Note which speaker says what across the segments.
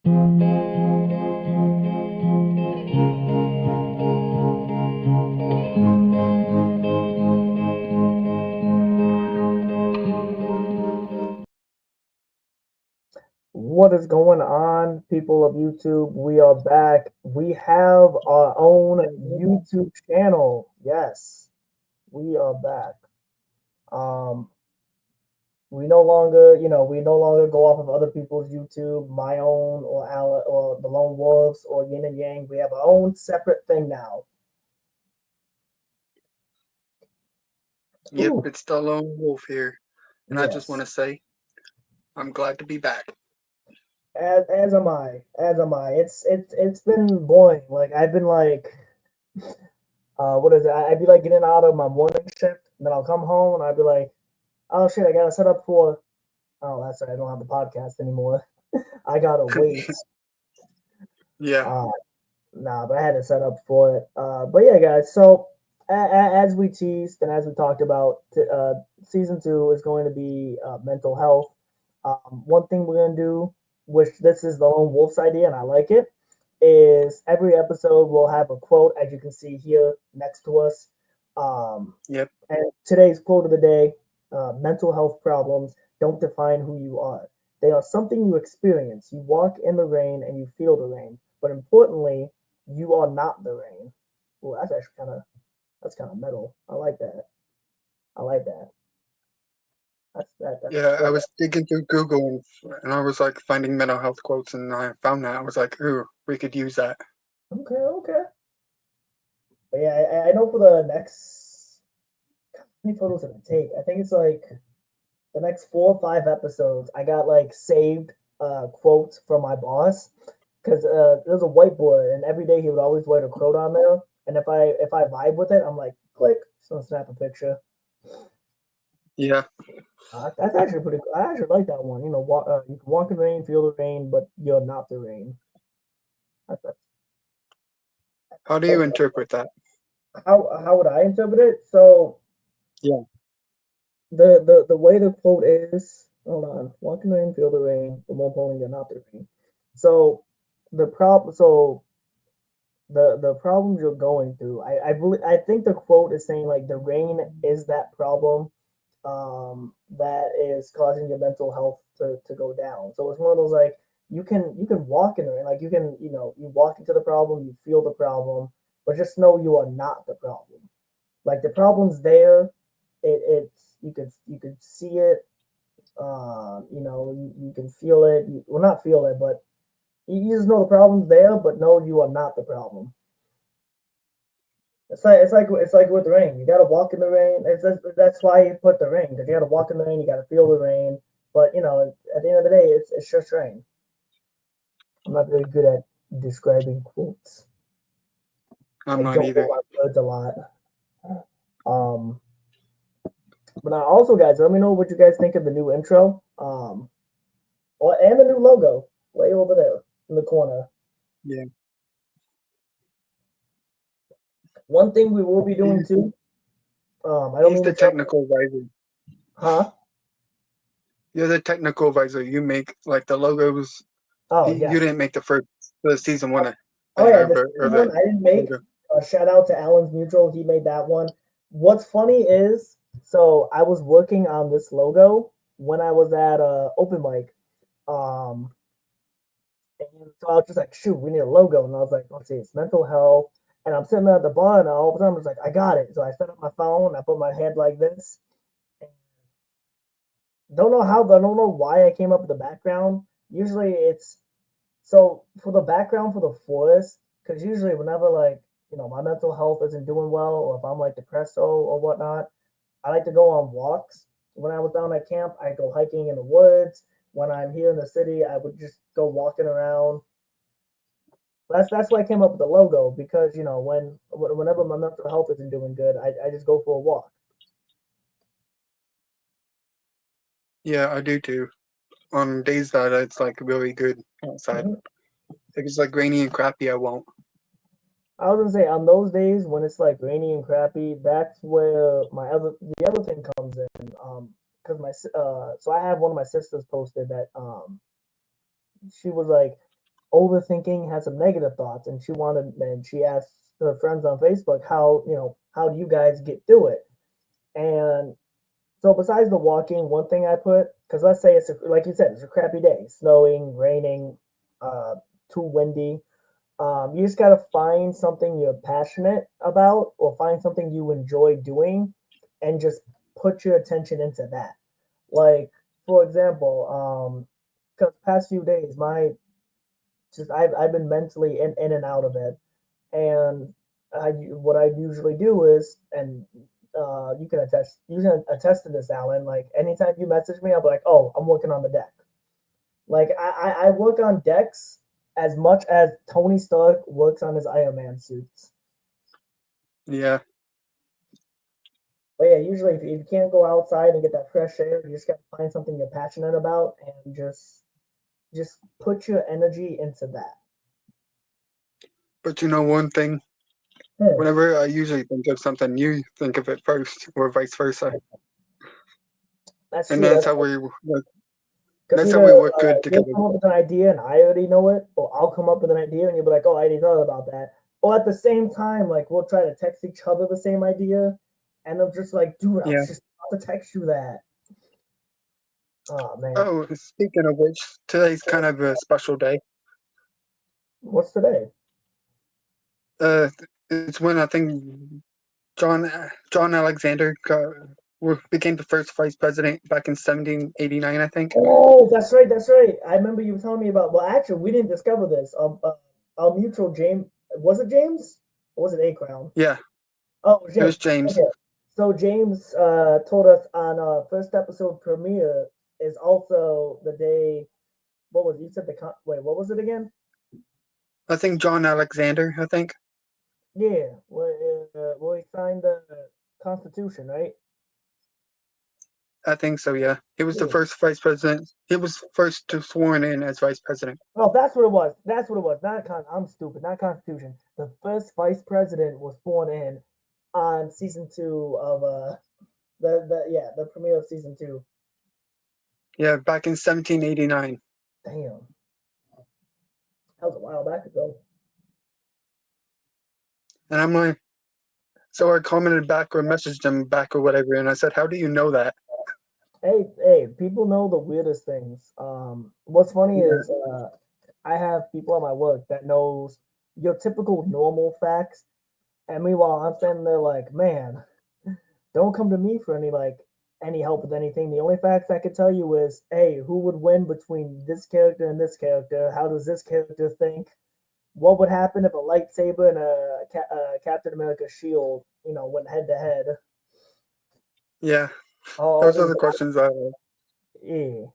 Speaker 1: What is going on, people of YouTube? We are back. We have our own YouTube channel. Yes, we are back. Um, we no longer go off of other people's YouTube, my own or our or the Lone Wolves or Yin and Yang. We have our own separate thing now.
Speaker 2: Yep,
Speaker 1: Ooh,
Speaker 2: it's the lone wolf here. And I just want
Speaker 1: yes.
Speaker 2: to say, I'm glad to be back.
Speaker 1: As am I. As am I. It's been boring. Like I've been like what is it? I'd be like getting out of my morning shift, and then I'll come home and I'd be like, oh shit, I gotta set up for. Oh, that's right, I don't have the podcast anymore. I gotta wait.
Speaker 2: Yeah,
Speaker 1: Uh, nah, but I had to set up for it. But yeah, guys. So as we teased and as we talked about, season two is going to be mental health. One thing we're gonna do, which this is the Lone Wolf's idea, and I like it, is every episode will have a quote, as you can see here next to us.
Speaker 2: yep.
Speaker 1: And today's quote of the day: mental health problems don't define who you are. They are something you experience. You walk in the rain and you feel the rain. But importantly, you are not the rain. Well, that's actually that's kind of metal. I like that. I like that. That's
Speaker 2: Yeah, I
Speaker 1: good.
Speaker 2: was digging through Google and I was like finding mental health quotes and I found that. I was like, ooh, we could use that.
Speaker 1: Okay, okay. But yeah, I know for the next how many photos did I take? I think it's like the next 4 or 5 episodes. I got like saved quotes from my boss because there's a whiteboard and every day he would always write a quote on there. And if I vibe with it, I'm like click, just gonna snap a picture.
Speaker 2: Yeah.
Speaker 1: That's actually pretty cool. I actually like that one. You can walk in the rain, feel the rain, but you're not the rain. That's
Speaker 2: How do you
Speaker 1: dope.
Speaker 2: interpret that?
Speaker 1: How would I interpret it? So
Speaker 2: Yeah.
Speaker 1: the way the quote is, hold on, walk in the rain, feel the rain, but more importantly, you're not the rain. So the problems you're going through, I think the quote is saying like the rain is that problem that is causing your mental health to go down. So it's one of those like you can walk in the rain, like you walk into the problem, you feel the problem, but just know you are not the problem. Like the problem's there, it's you could see it, you can feel it. Well, not feel it, but you just know the problem's there, but no, you are not the problem. It's like with the rain. You got to walk in the rain. That's why you put the rain because you got to walk in the rain. You got to feel the rain. But at the end of the day, it's just rain. I'm not very good at describing quotes.
Speaker 2: I'm
Speaker 1: I
Speaker 2: not
Speaker 1: don't know
Speaker 2: either.
Speaker 1: my words a lot. Um, but also, guys, let me know what you guys think of the new intro. And the new logo way over there in the corner.
Speaker 2: Yeah.
Speaker 1: One thing we will be doing
Speaker 2: He's,
Speaker 1: too. I don't
Speaker 2: he's
Speaker 1: mean
Speaker 2: the
Speaker 1: to jump.
Speaker 2: technical advisor.
Speaker 1: Huh?
Speaker 2: You're the technical advisor. You make like the logos.
Speaker 1: Oh
Speaker 2: You
Speaker 1: yes.
Speaker 2: didn't make the season one
Speaker 1: Oh yeah,
Speaker 2: banner
Speaker 1: the
Speaker 2: or
Speaker 1: second
Speaker 2: the
Speaker 1: one I didn't make.
Speaker 2: logo.
Speaker 1: Shout out to Alan's Mutual. He made that one. What's funny is, so I was working on this logo when I was at open mic. Um, and so I was just like, shoot, we need a logo. And I was like, let's see, it's mental health. And I'm sitting there at the bar, and all of a sudden I was like, I got it. So I set up my phone. I put my head like this. And I don't know why I came up with the background. Usually it's so for the background for the forest, because usually whenever like my mental health isn't doing well, or if I'm like depressed or whatnot, I like to go on walks. When I was down at camp, I go hiking in the woods. When I'm here in the city, I would just go walking around. That's why I came up with the logo because whenever my mental health isn't doing good, I just go for a walk.
Speaker 2: Yeah, I do too. On days that it's like really good outside.
Speaker 1: Mhm.
Speaker 2: If it's like rainy and crappy, I won't.
Speaker 1: I was gonna say on those days when it's like rainy and crappy, that's where the other thing comes in. Because so I have one of my sisters posted that she was like, overthinking, has some negative thoughts, and she asked her friends on Facebook how do you guys get through it? And so besides the walking, one thing I put, because let's say like you said, it's a crappy day, snowing, raining, uh, too windy. You just gotta find something you're passionate about, or find something you enjoy doing, and just put your attention into that. Like for example, because past few days, I've been mentally in and out of it, and what I usually do is, and you can attest to this, Alan. Like anytime you message me, I'll be like, oh, I'm working on the deck. Like I work on decks as much as Tony Stark works on his Iron Man suits.
Speaker 2: Yeah.
Speaker 1: But yeah, usually if you can't go outside and get that fresh air, you just got to find something you're passionate about and just put your energy into that.
Speaker 2: But you know one thing?
Speaker 1: Hmm,
Speaker 2: Whenever I usually think of something, you think of it first, or vice versa.
Speaker 1: that's
Speaker 2: And
Speaker 1: true.
Speaker 2: that's how we work.
Speaker 1: Because
Speaker 2: That's how
Speaker 1: either
Speaker 2: we work good
Speaker 1: you'll
Speaker 2: together.
Speaker 1: come up with an idea and I already know it, or I'll come up with an idea and you'll be like, "Oh, I already thought about that." Or at the same time, like we'll try to text each other the same idea, and I'm just like, "Dude, I
Speaker 2: Yeah.
Speaker 1: was just about to text you that." Oh man,
Speaker 2: Oh, speaking of which, today's kind of a special day.
Speaker 1: what's today?
Speaker 2: Uh, it's when I think John John Alexander became the first vice president back in 1789, I think.
Speaker 1: Oh, that's right, that's right. I remember you telling me about. Well, actually, we didn't discover this. Our mutual James, was it James or was it A Crown?
Speaker 2: Yeah,
Speaker 1: Oh, it was
Speaker 2: it
Speaker 1: James.
Speaker 2: was James.
Speaker 1: Okay. So James told us on first episode premiere is also the day. What was you said wait? What was it again?
Speaker 2: I think John Alexander. I think.
Speaker 1: Yeah, where he signed the Constitution, right?
Speaker 2: I think so. Yeah, he was the
Speaker 1: Yeah.
Speaker 2: first vice president. He was first to sworn in as vice president.
Speaker 1: Oh, that's what it was. That's what it was. I'm stupid. Not Constitution. The first vice president was sworn in on season two of the premiere of season two.
Speaker 2: Yeah, back in 1789.
Speaker 1: Damn, that was a while back ago.
Speaker 2: And I'm like, so I commented back or messaged him back or whatever, and I said, "How do you know that?"
Speaker 1: Hey, people know the weirdest things. What's funny
Speaker 2: Yeah,
Speaker 1: is I have people at my work that knows your typical normal facts, and meanwhile I'm standing there like, man, don't come to me for any help with anything. The only facts I can tell you is, hey, who would win between this character and this character? How does this character think? What would happen if a lightsaber and a Captain America shield, went head to head?
Speaker 2: yeah.
Speaker 1: All
Speaker 2: Those are
Speaker 1: these,
Speaker 2: the questions I.
Speaker 1: yeah,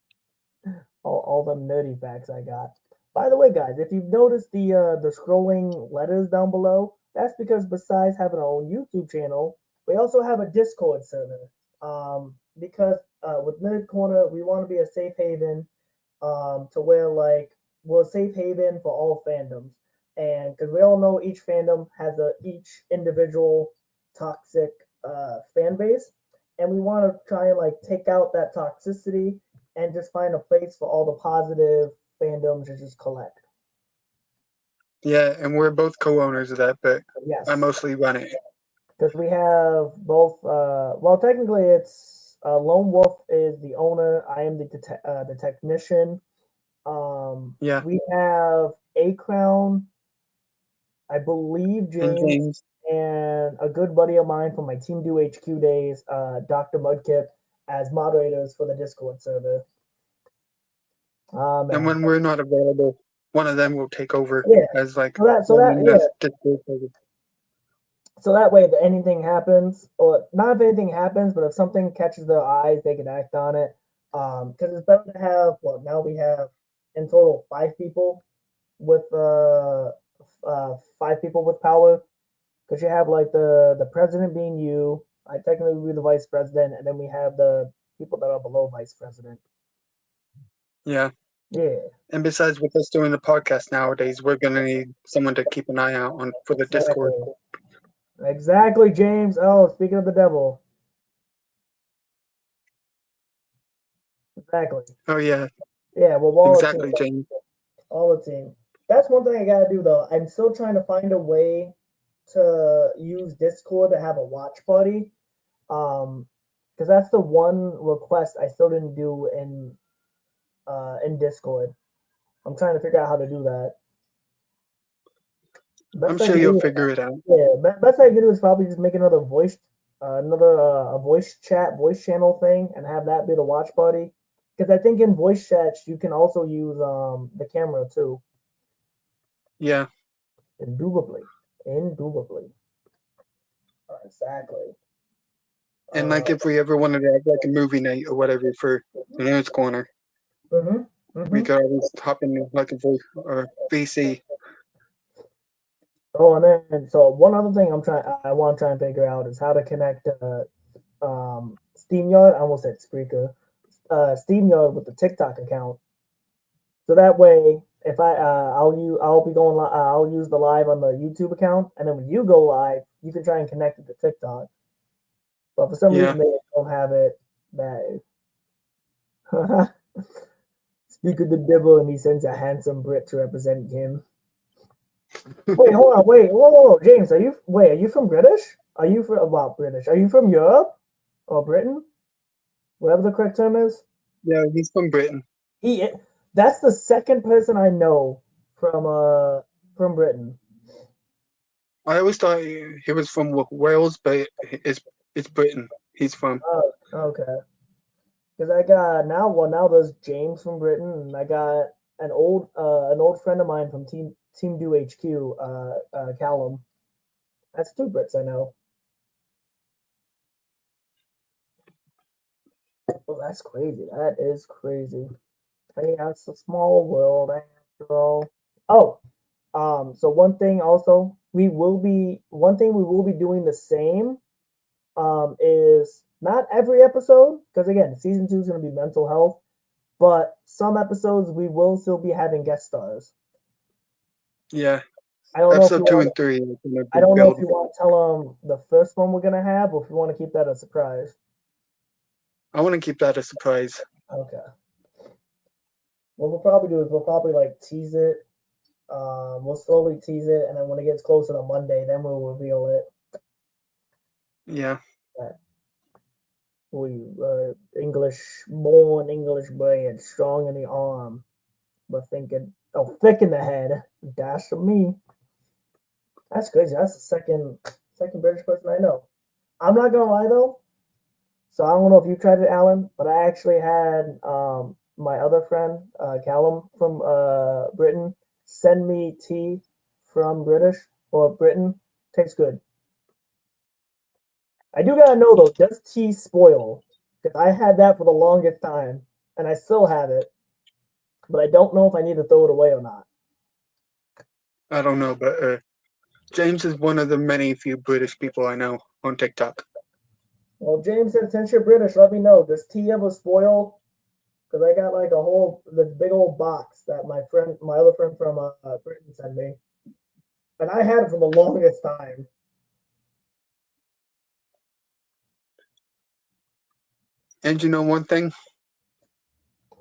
Speaker 1: all them nerdy facts I got. By the way, guys, if you've noticed the scrolling letters down below, that's because besides having our own YouTube channel, we also have a Discord server. Because with Nerd Corner, we want to be a safe haven, to where like we're a safe haven for all fandoms, and because we all know each fandom has each individual toxic fan base, and we want to try and like take out that toxicity and just find a place for all the positive fandoms to just collect.
Speaker 2: Yeah, and we're both co-owners of that, but I
Speaker 1: Yes,
Speaker 2: mostly run it.
Speaker 1: because we have both. Well, technically, it's Lone Wolf is the owner. I am the technician.
Speaker 2: Yeah,
Speaker 1: We have A Crown, I believe
Speaker 2: and
Speaker 1: James,
Speaker 2: James.
Speaker 1: and a good buddy of mine from my Team Do HQ days, Dr. Mudkip, as moderators for the Discord server. Oh
Speaker 2: And
Speaker 1: man,
Speaker 2: when we're not available, one of them will take over
Speaker 1: yeah.
Speaker 2: as like
Speaker 1: So that
Speaker 2: running
Speaker 1: yeah.
Speaker 2: the Discord server.
Speaker 1: So that way, if anything happens, or not if anything happens, but if something catches their eyes, they can act on it. Because it's better to have. Well, now we have in total 5 people with 5 people with power. Because you have like the president being you. I technically would be the vice president, and then we have the people that are below vice president.
Speaker 2: Yeah.
Speaker 1: Yeah,
Speaker 2: And besides, with us doing the podcast nowadays, we're gonna need someone to keep an eye out on for the Discord.
Speaker 1: exactly. Exactly, James. Oh, speaking of the devil. Exactly.
Speaker 2: Oh yeah,
Speaker 1: Yeah, well, Wallet team.
Speaker 2: exactly, James.
Speaker 1: Wallet team. That's one thing I gotta do though. I'm still trying to find a way to use Discord to have a watch party. Because that's the one request I still didn't do in Discord. I'm trying to figure out how to do that.
Speaker 2: I'm
Speaker 1: Best thing
Speaker 2: sure
Speaker 1: to
Speaker 2: you'll
Speaker 1: do,
Speaker 2: figure it out.
Speaker 1: yeah. Best thing to do is probably just make another a voice chat, voice channel thing, and have that be the watch party. Because I think in voice chats you can also use the camera too.
Speaker 2: Yeah.
Speaker 1: Indubitably, indubitably. Exactly.
Speaker 2: And
Speaker 1: Uh,
Speaker 2: like if we ever wanted to have like a movie night or whatever for the Nerds Corner,
Speaker 1: mhm,
Speaker 2: we
Speaker 1: mhm.
Speaker 2: could always hop in like a voice or VC.
Speaker 1: Oh, and then so one other thing I want to try and figure out is how to connect SteamYard. I almost said Spreaker. SteamYard with the TikTok account. So that way, if I'll be going I'll use the live on the YouTube account, and then when you go live, you can try and connect it to TikTok. But for some
Speaker 2: Yeah.
Speaker 1: reason they don't have it. That speak of the devil, and he sends a handsome Brit to represent him. Wait, hold on, whoa, James, are you from British? Are you from well, British? Are you from Europe or Britain? Whatever the correct term is.
Speaker 2: Yeah, he's from Britain.
Speaker 1: He, that's the second person I know from Britain.
Speaker 2: I always thought he was from Wales, but it's Britain. He's from.
Speaker 1: Oh, okay. Because I got now there's James from Britain, and I got an old friend of mine from Team Do HQ, Callum. That's two Brits I know. Oh, that's crazy. That is crazy. Hey, that's a small world after all. Oh, so one thing we will be doing the same is not every episode, because again, season 2 is going to be mental health, but some episodes we will still be having guest stars.
Speaker 2: Yeah.
Speaker 1: I don't know if you
Speaker 2: Episode 2
Speaker 1: want.
Speaker 2: and 3 is gonna
Speaker 1: I
Speaker 2: be
Speaker 1: don't know if
Speaker 2: build.
Speaker 1: you want to tell them the first one we're gonna have, or if you want to keep that a surprise.
Speaker 2: I want to keep that a surprise.
Speaker 1: Okay. What we'll probably do is we'll probably like tease it. We'll slowly tease it, and then when it gets closer to Monday, then we'll reveal it.
Speaker 2: Yeah.
Speaker 1: We English born, English bred, strong in the arm, but thick in the head. Dash for me. That's crazy. That's the second British person I know. I'm not gonna lie though. So I don't know if you tried it, Alan, but I actually had my other friend, Callum from Britain, send me tea from British or Britain. Tastes good. I do gotta know though, does tea spoil? Because I had that for the longest time, and I still have it, but I don't know if I need to throw it away or not.
Speaker 2: I don't know, but James is one of the many few British people I know on TikTok.
Speaker 1: Well, James said, since you're British, let me know. Does tea ever spoil? Because I got like this big old box that my other friend from Britain sent me, and I had it for the longest time.
Speaker 2: And you know one thing?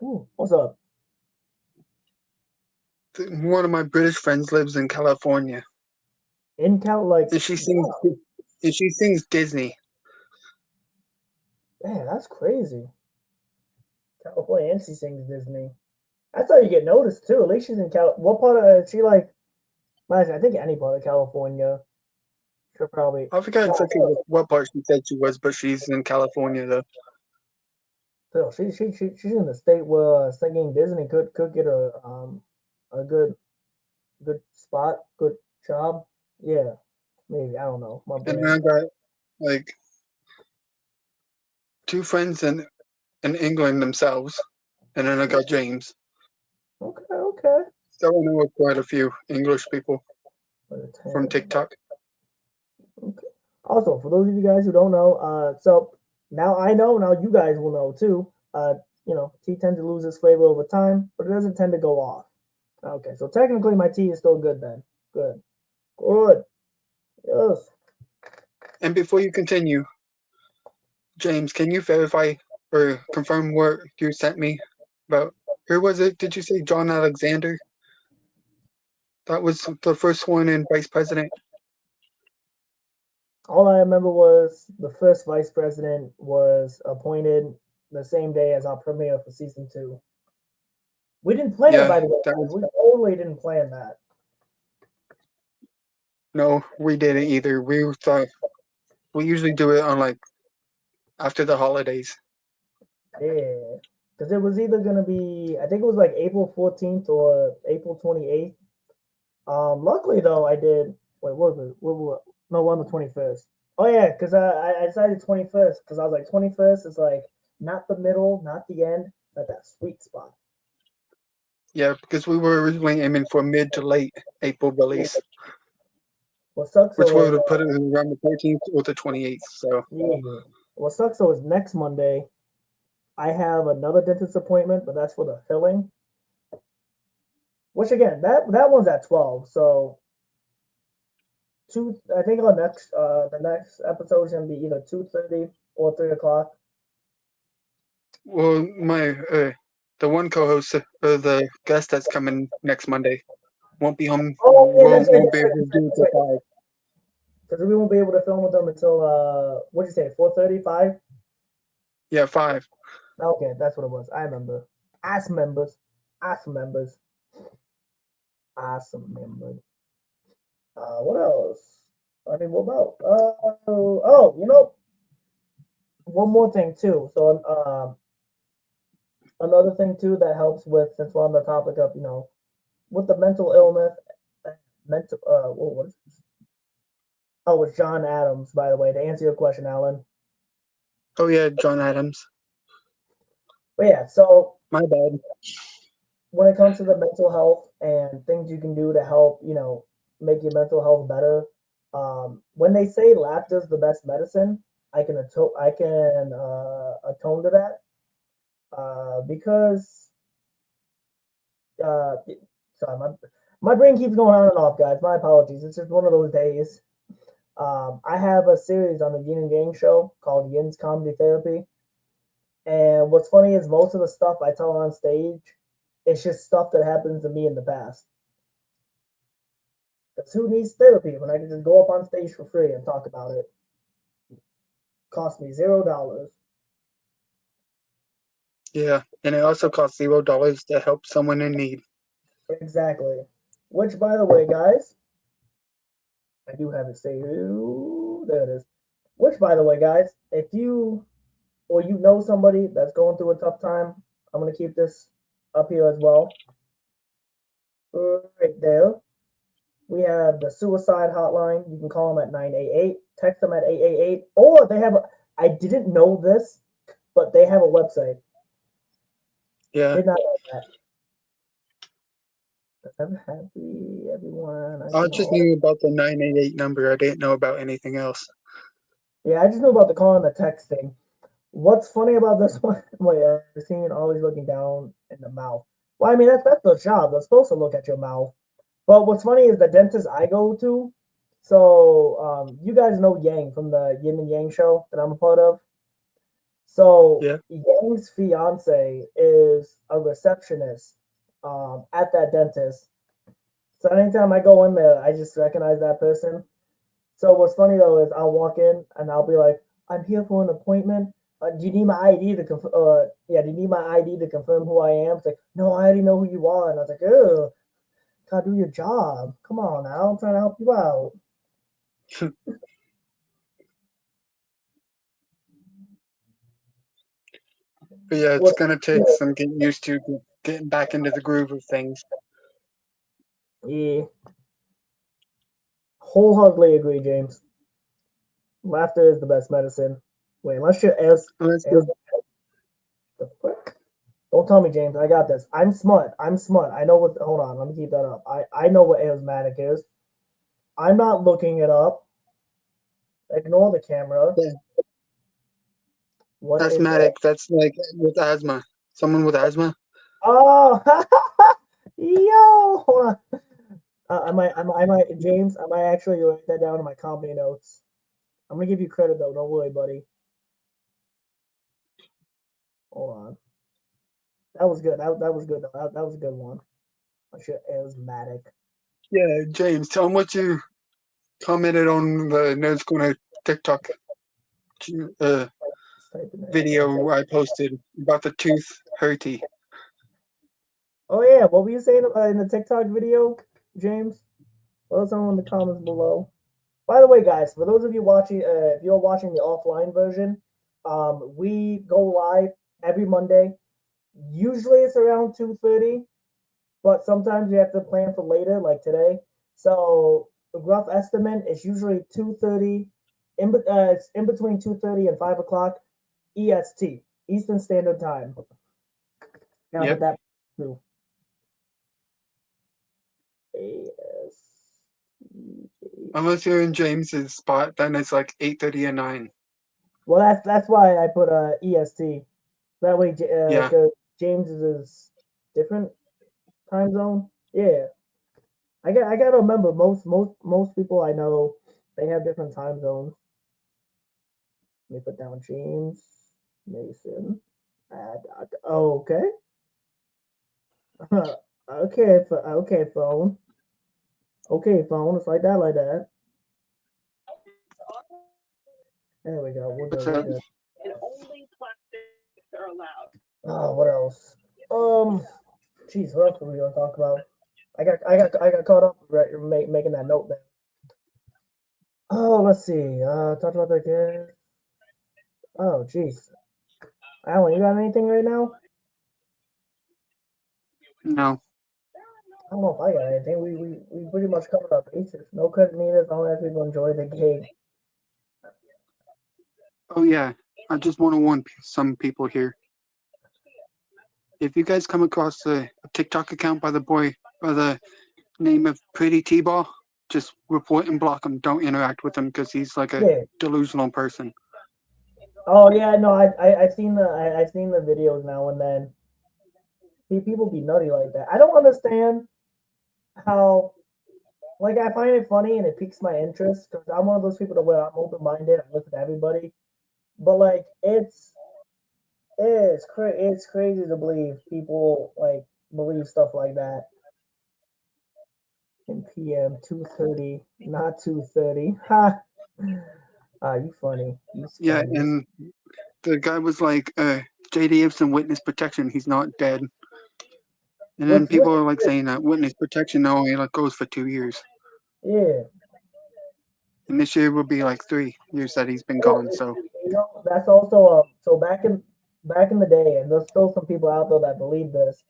Speaker 1: Ooh, what's up?
Speaker 2: One of my British friends lives in California,
Speaker 1: In Cal, like,
Speaker 2: and she sings.
Speaker 1: wow,
Speaker 2: And she sings Disney.
Speaker 1: man, that's crazy. California, and she sings Disney. That's how you get noticed too. At least she's in Cal. What part of she like? I think any part of California. She'll probably.
Speaker 2: I forgot exactly what part she said she was, but she's in California though.
Speaker 1: Still, she's in the state where singing Disney could get a good spot, good job. Yeah, maybe I don't know. My
Speaker 2: And then
Speaker 1: brain.
Speaker 2: I got like two friends in England themselves, and then I got James.
Speaker 1: Okay, okay.
Speaker 2: So I know quite a few English people from
Speaker 1: Okay.
Speaker 2: TikTok.
Speaker 1: Also, for those of you guys who don't know, so now I know, now you guys will know too. Tea tends to lose its flavor over time, but it doesn't tend to go off. Okay, so technically my tea is still good then. Good. Good. Yes.
Speaker 2: And before you continue, James, can you verify or confirm what you sent me about? Who was it? Did you say John Alexander? That was the first one in vice president.
Speaker 1: All I remember was the first vice president was appointed the same day as our premiere for season 2. We didn't plan it,
Speaker 2: Yeah,
Speaker 1: by the way,
Speaker 2: that
Speaker 1: guys.
Speaker 2: was
Speaker 1: We totally didn't plan that.
Speaker 2: no, we didn't either. We thought we usually do it on like after the holidays.
Speaker 1: Yeah. Because it was either going to be, I think it was like April 14th or April 28th. Luckily, though, I did, wait, what was it? No, on the 21st. Oh, yeah, because I decided 21st because I was like, 21st is like not the middle, not the end, but that sweet spot.
Speaker 2: Yeah, because we were originally aiming for mid to late April release,
Speaker 1: What sucks
Speaker 2: which
Speaker 1: though
Speaker 2: would
Speaker 1: is,
Speaker 2: have put it around the 14th or the 28th. So
Speaker 1: yeah. What sucks though is next Monday I have another dentist appointment, but that's for the filling. Which again, that one's at 12. So two, I think the next episode is gonna be either 2:30 or 3 o'clock.
Speaker 2: well, my the one co-host, the guest that's coming next Monday, won't be home.
Speaker 1: Oh yeah, that's right,
Speaker 2: Won't be
Speaker 1: that's right,
Speaker 2: able to
Speaker 1: that's right,
Speaker 2: do it
Speaker 1: that's
Speaker 2: till
Speaker 1: right.
Speaker 2: 5.
Speaker 1: Because we won't be able to film with them until what'd you say, 4:35?
Speaker 2: Yeah, 5.
Speaker 1: Okay, that's what it was. I remember. Ass members. Ass members. Awesome members. What else? I mean, what about? One more thing too. So, another thing too that helps with, since we're on the topic of, with the mental illness, what is this? Oh, it's John Adams, by the way, to answer your question, Alan.
Speaker 2: Oh yeah, John Adams.
Speaker 1: But yeah, so
Speaker 2: My bad.
Speaker 1: when it comes to the mental health and things you can do to help, make your mental health better, when they say laughter is the best medicine, I can atone to that, because uh, sorry, my brain keeps going on and off, guys. My apologies. It's just one of those days. I have a series on the Yin and Yang show called Yin's Comedy Therapy. And what's funny is most of the stuff I tell on stage, it's just stuff that happens to me in the past. Because who needs therapy when I can just go up on stage for free and talk about it? Cost me $0.
Speaker 2: Yeah, and it also costs $0 to help someone in need.
Speaker 1: Exactly. Which, by the way, guys, I do have it saved. There it is. Which, by the way, guys, if you or you know somebody that's going through a tough time, I'm gonna keep this up here as well. Right there, we have the suicide hotline. You can call them at 988, text them at 888, or they have. I didn't know this, but they have a website.
Speaker 2: Yeah,
Speaker 1: Did not know that. I'm happy, everyone. I
Speaker 2: I
Speaker 1: can
Speaker 2: just
Speaker 1: all.
Speaker 2: knew about the 988 number. I didn't know about anything else.
Speaker 1: Yeah, I just knew about the call and the text thing. What's funny about this one? Wait, seeing always looking down in the mouth. Well, I mean that's the job. They're supposed to look at your mouth. But what's funny is the dentist I go to. So you guys know Yang from the Yin and Yang show that I'm a part of. So
Speaker 2: Yeah,
Speaker 1: Yang's fiance is a receptionist at that dentist. So anytime I go in there, I just recognize that person. So what's funny though is I'll walk in and I'll be like, "I'm here for an appointment. Do you need my ID to confirm? Yeah, do you need my ID to confirm who I am?" It's like, "No, I already know who you are." And I was like, "Oh, gotta do your job. Come on now, I'm trying to help you out."
Speaker 2: but yeah, it's
Speaker 1: What's
Speaker 2: gonna take some getting used to getting back into the groove of things.
Speaker 1: Yeah, wholeheartedly agree, James. Laughter is the best medicine. Wait, unless you're
Speaker 2: Unless
Speaker 1: as
Speaker 2: you're
Speaker 1: the frick? Don't tell me, James. I got this. I'm smart. I'm smart. I know what. Hold on. Let me keep that up. I know what asthmatic is. I'm not looking it up. Ignore the camera.
Speaker 2: yeah,
Speaker 1: What is it?
Speaker 2: asthmatic, that's like with asthma. Someone with asthma.
Speaker 1: Oh, yo, hold on. James, I might actually write that down in my company notes. I'm gonna give you credit though. Don't worry, buddy. Hold on. That was good. That was good. That was a good one. I should asthmatic.
Speaker 2: Yeah, James, tell him what you commented on the Nerds Corner TikTok uh,
Speaker 1: Just type in it.
Speaker 2: video I posted about the tooth hurty.
Speaker 1: Oh yeah, what were you saying in the TikTok video, James? Let us know in the comments below. By the way, guys, for those of you watching, if you're watching the offline version, we go live every Monday. Usually it's around 2:30, but sometimes we have to plan for later, like today. So the rough estimate is usually 2:30. It's in between 2:30 and 5 o'clock EST, Eastern Standard Time. Gotta put
Speaker 2: Yep.
Speaker 1: that through. AST.
Speaker 2: Unless you're in James's spot, then it's like 8:30 and 9.
Speaker 1: Well, that's why I put EST. That way,
Speaker 2: Yeah.
Speaker 1: because James is different time zone. Yeah, I gotta remember most people I know, they have different time zones. Let me put down James Mason. Okay. Okay, phone. Okay, phone. It's like that, like that. There we go. We're
Speaker 2: What's
Speaker 1: good. We're
Speaker 2: that?
Speaker 1: good. Oh, what else? Um, Jeez, what else are we gonna talk about? I got caught up making that note there. Oh, let's see. Talk about that again. Oh, jeez. Alan, you got anything right now?
Speaker 2: No.
Speaker 1: I don't know if I got anything. We pretty much covered our bases. No credit needed as long as people enjoy the game.
Speaker 2: Oh, yeah. I just want to warn some people here. If you guys come across a TikTok account by the name of Pretty T-Ball, just report and block him. Don't interact with him because he's like a
Speaker 1: Yeah.
Speaker 2: delusional person.
Speaker 1: Oh yeah, no, I've seen I've seen the videos now and then. People be nutty like that. I don't understand how. Like I find it funny and it piques my interest because I'm one of those people that where I'm open minded. I listen to everybody, but like it's crazy to believe people like believe stuff like that. In PM 2:30, not 2:30. Ha! Ah, you funny. He's
Speaker 2: Yeah,
Speaker 1: funny.
Speaker 2: and the guy was like, JD Ibsen witness protection. He's not dead. And then
Speaker 1: What's
Speaker 2: people are like saying that witness protection only like goes for 2 years.
Speaker 1: yeah.
Speaker 2: And this year will be like 3 years that he's been
Speaker 1: Well,
Speaker 2: gone. So
Speaker 1: that's also so back in the day, and there's still some people out there that believe this.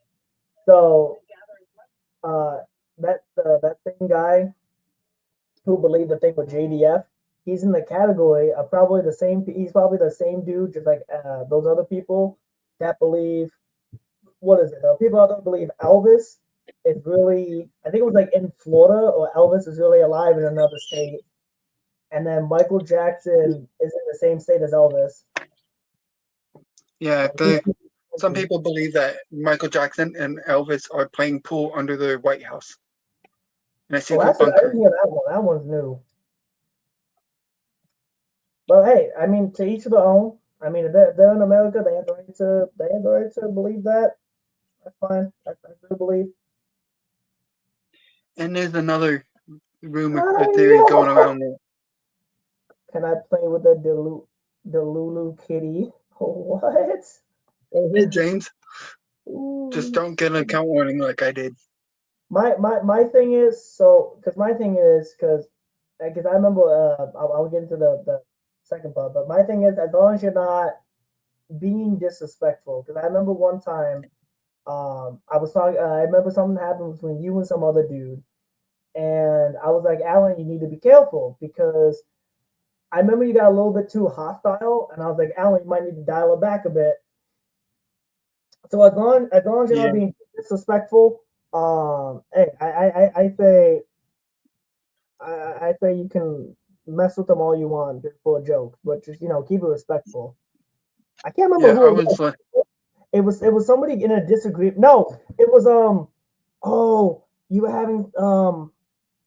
Speaker 1: So uh, that same guy who believed the thing with JDF, he's in the category of probably the same. He's probably the same dude, just like those other people that believe. What is it? People out there believe Elvis is really. I think it was like in Florida, or Elvis is really alive in another state, and then Michael Jackson is in the same state as Elvis.
Speaker 2: yeah,
Speaker 1: Like,
Speaker 2: some people believe that Michael Jackson and Elvis are playing pool under the White House in a
Speaker 1: oh,
Speaker 2: secret
Speaker 1: I
Speaker 2: bunker.
Speaker 1: didn't hear that one. That one's new. But hey, I mean, to each of their own. I mean, if they're in America, they have the right to believe that. That's fine. That's their belief.
Speaker 2: And there's another rumor, a theory
Speaker 1: Hi,
Speaker 2: going around there.
Speaker 1: can I play with the Delulu kitty? What?
Speaker 2: Oh, hey James, just
Speaker 1: Ooh.
Speaker 2: don't get an account warning like I did.
Speaker 1: My thing is so because my thing is because I remember I'll get into the second part, but my thing is as long as you're not being disrespectful, because I remember one time I was talking I remember something happened between you and some other dude, and I was like, Alan, you need to be careful because I remember you got a little bit too hostile, and I was like, Alan, you might need to dial it back a bit. So as long as you're
Speaker 2: Yeah,
Speaker 1: not being disrespectful, hey, I say you can mess with them all you want just for a joke, but just keep it respectful. I can't remember
Speaker 2: yeah,
Speaker 1: who
Speaker 2: I
Speaker 1: it
Speaker 2: was
Speaker 1: was.
Speaker 2: like,
Speaker 1: It was somebody in a disagreement. No, it was oh, you were having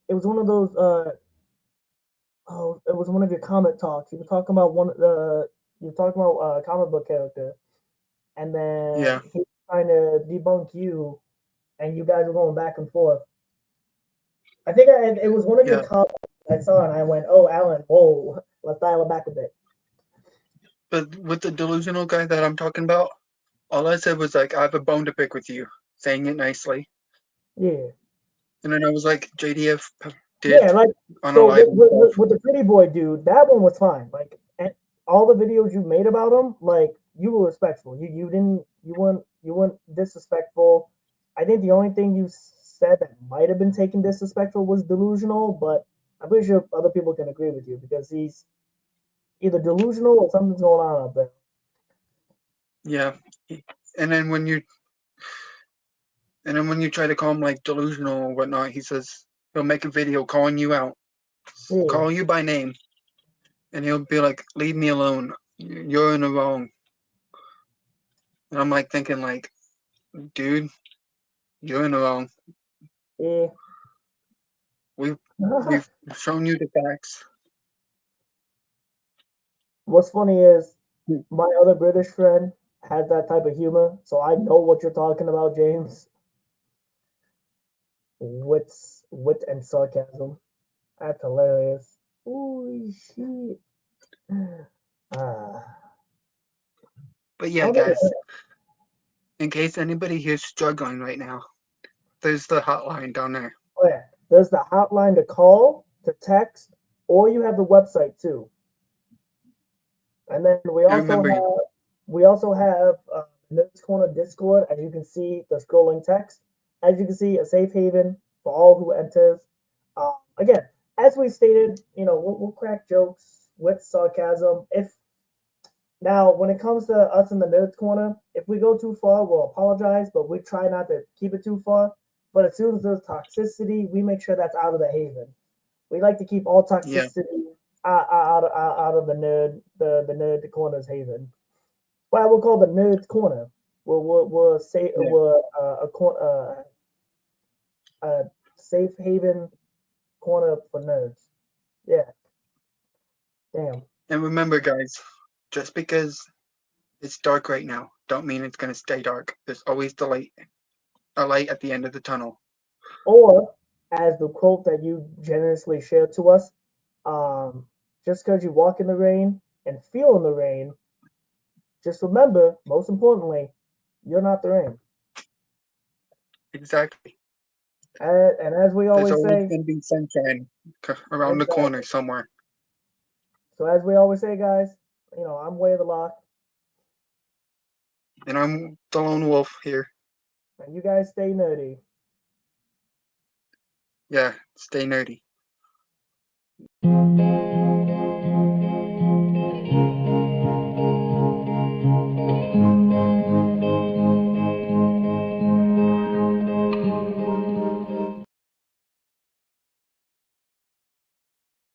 Speaker 1: it was one of those it was one of your comic talks. You were talking about you were talking about a comic book character, and then
Speaker 2: yeah,
Speaker 1: he was trying to debunk you, and you guys were going back and forth. I think it was one of your
Speaker 2: Yeah,
Speaker 1: comments I saw, and I went, "Oh, Alan, whoa, let's dial it back a bit."
Speaker 2: but with the delusional guy that I'm talking about, all I said was like, I have a bone to pick with you, saying it nicely.
Speaker 1: Yeah,
Speaker 2: And then I was like, JDF did
Speaker 1: yeah. Like so,
Speaker 2: unalive himself.
Speaker 1: with the pretty boy dude, that one was fine. Like, and all the videos you made about him, like you were respectful. You weren't disrespectful. I think the only thing you said that might have been taken disrespectful was delusional, but I'm pretty sure other people can agree with you because he's either delusional or something's going on up there.
Speaker 2: Yeah. And then when you try to call him like delusional or whatnot, he says he'll make a video calling you out,
Speaker 1: Yeah,
Speaker 2: calling you by name, and he'll be like, "Leave me alone. You're in the wrong." And I'm like thinking like, dude, you're in the wrong.
Speaker 1: yeah.
Speaker 2: We've we've shown you the facts.
Speaker 1: What's funny is my other British friend has that type of humor, so I know what you're talking about, James. Wit and sarcasm. That's hilarious. Holy shit. Ah,
Speaker 2: But
Speaker 1: I
Speaker 2: yeah,
Speaker 1: don't think.
Speaker 2: guys, in case anybody here's struggling right now, there's the hotline down there.
Speaker 1: Oh yeah, there's the hotline to call, to text, or you have the website too. And then
Speaker 2: And remember,
Speaker 1: we also have Nerds Corner Discord. As you can see, the scrolling text. As you can see, a safe haven for all who enters. Again, as we stated, we'll crack jokes with sarcasm. If now, when it comes to us in the Nerds Corner, if we go too far, we'll apologize, but we try not to keep it too far. But as soon as there's toxicity, we make sure that's out of the haven. We like to keep all
Speaker 2: yeah,
Speaker 1: toxicity out of the nerd corner's haven. Well, we'll call the nerds corner. We'll say
Speaker 2: yeah.
Speaker 1: we're a safe haven corner for nerds. Yeah, damn.
Speaker 2: And remember, guys, just because it's dark right now, don't mean it's gonna stay dark. There's always a light at the end of the tunnel.
Speaker 1: Or as the quote that you generously shared to us, just because you walk in the rain and feel in the rain, just remember, most importantly, you're not the rain.
Speaker 2: Exactly.
Speaker 1: And as we
Speaker 2: There's
Speaker 1: always
Speaker 2: always
Speaker 1: say,
Speaker 2: gonna be sunshine around the corner
Speaker 1: exactly.
Speaker 2: somewhere.
Speaker 1: So as we always say, guys, I'm Way of the Lock,
Speaker 2: And I'm the lone wolf here.
Speaker 1: and you guys stay nerdy.
Speaker 2: Yeah, stay nerdy.